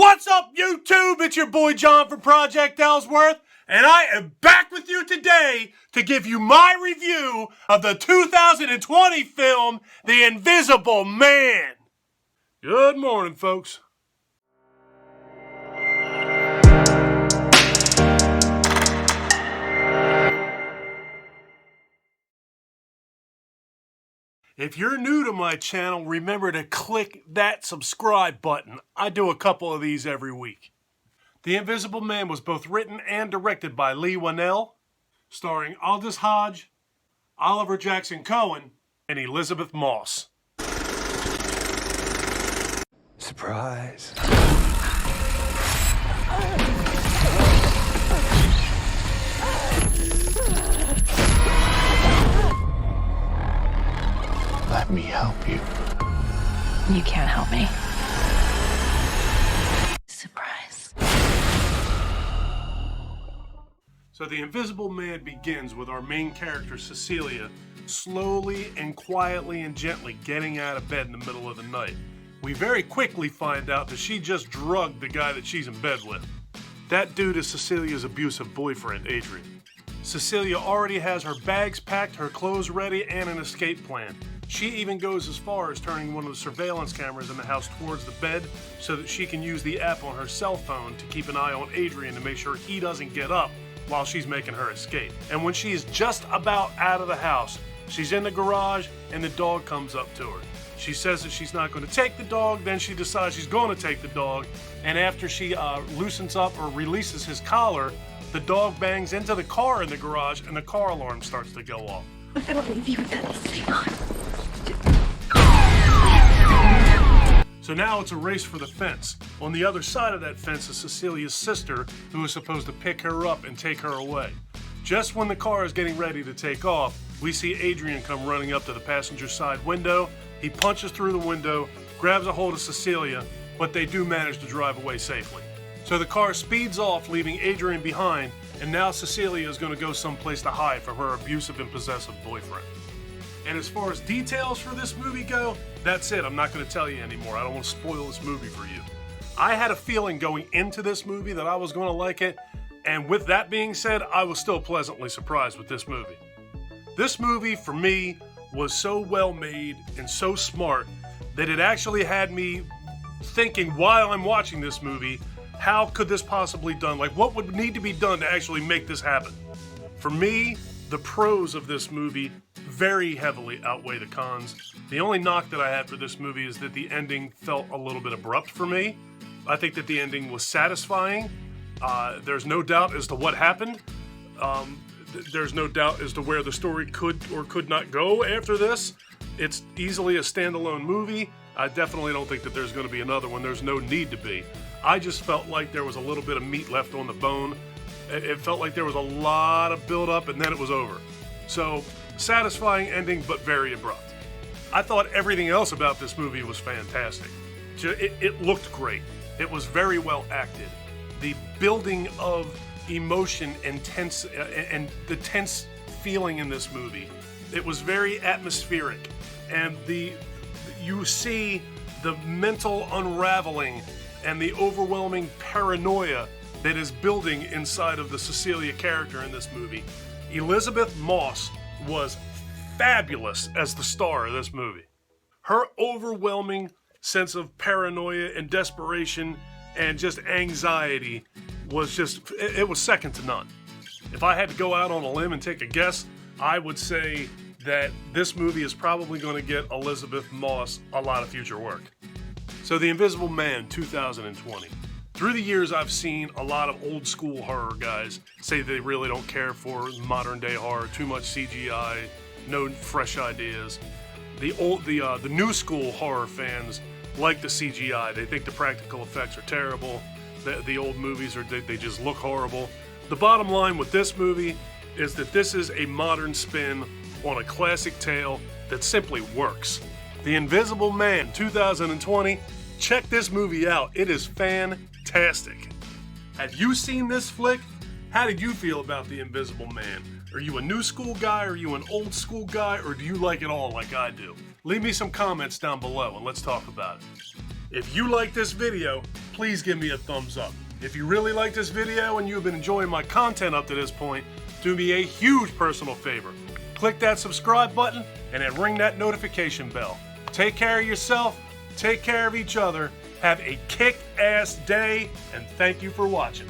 What's up, YouTube? It's your boy John from Project Ellsworth, and I am back with you today to give you my review of the 2020 film, The Invisible Man. Good morning, folks. If you're new to my channel, remember to click that subscribe button. I do a couple of these every week. The Invisible Man was both written and directed by Leigh Whannell, starring Aldous Hodge, Oliver Jackson Cohen, and Elisabeth Moss. Surprise. Let me help you. You can't help me. Surprise. So The Invisible Man begins with our main character, Cecilia, slowly and quietly and gently getting out of bed in the middle of the night. We very quickly find out that she just drugged the guy that she's in bed with. That dude is Cecilia's abusive boyfriend, Adrian. Cecilia already has her bags packed, her clothes ready, and an escape plan. She even goes as far as turning one of the surveillance cameras in the house towards the bed so that she can use the app on her cell phone to keep an eye on Adrian to make sure he doesn't get up while she's making her escape. And when she is just about out of the house, she's in the garage and the dog comes up to her. She says that she's not going to take the dog, then she decides she's going to take the dog, and after she loosens up or releases his collar, the dog bangs into the car in the garage and the car alarm starts to go off. I don't leave you with that thing on. So now it's a race for the fence. On the other side of that fence is Cecilia's sister, who is supposed to pick her up and take her away. Just when the car is getting ready to take off, we see Adrian come running up to the passenger side window. He punches through the window, grabs a hold of Cecilia, but they do manage to drive away safely. So the car speeds off, leaving Adrian behind, and now Cecilia is going to go someplace to hide from her abusive and possessive boyfriend. And as far as details for this movie go, that's it. I'm not going to tell you anymore. I don't want to spoil this movie for you. I had a feeling going into this movie that I was going to like it, and with that being said, I was still pleasantly surprised with this movie. This movie, for me, was so well made and so smart that it actually had me thinking while I'm watching this movie, how could this possibly be done? Like, what would need to be done to actually make this happen? For me, the pros of this movie very heavily outweigh the cons. The only knock that I had for this movie is that the ending felt a little bit abrupt for me. I think that the ending was satisfying. There's no doubt as to what happened. There's no doubt as to where the story could or could not go after this. It's easily a standalone movie. I definitely don't think that there's going to be another one. There's no need to be. I just felt like there was a little bit of meat left on the bone. It felt like there was a lot of build-up and then it was over. So, satisfying ending, but very abrupt. I thought everything else about this movie was fantastic. It looked great. It was very well acted. The building of emotion and the tense feeling in this movie, it was very atmospheric. And you see the mental unraveling and the overwhelming paranoia that is building inside of the Cecilia character in this movie. Elisabeth Moss was fabulous as the star of this movie. Her overwhelming sense of paranoia and desperation and just anxiety was it was second to none. If I had to go out on a limb and take a guess, I would say that this movie is probably going to get Elisabeth Moss a lot of future work. So The Invisible Man, 2020. Through the years, I've seen a lot of old school horror guys say they really don't care for modern day horror, too much CGI, no fresh ideas. The new school horror fans like the CGI. They think the practical effects are terrible. The old movies they just look horrible. The bottom line with this movie is that this is a modern spin on a classic tale that simply works. The Invisible Man, 2020. Check this movie out. It is fantastic. Have you seen this flick? How did you feel about The Invisible Man? Are you a new school guy? Are you an old school guy? Or do you like it all like I do? Leave me some comments down below and let's talk about it. If you like this video, please give me a thumbs up. If you really like this video and you've been enjoying my content up to this point, do me a huge personal favor. Click that subscribe button and then ring that notification bell. Take care of yourself, take care of each other, have a kick-ass day, and thank you for watching.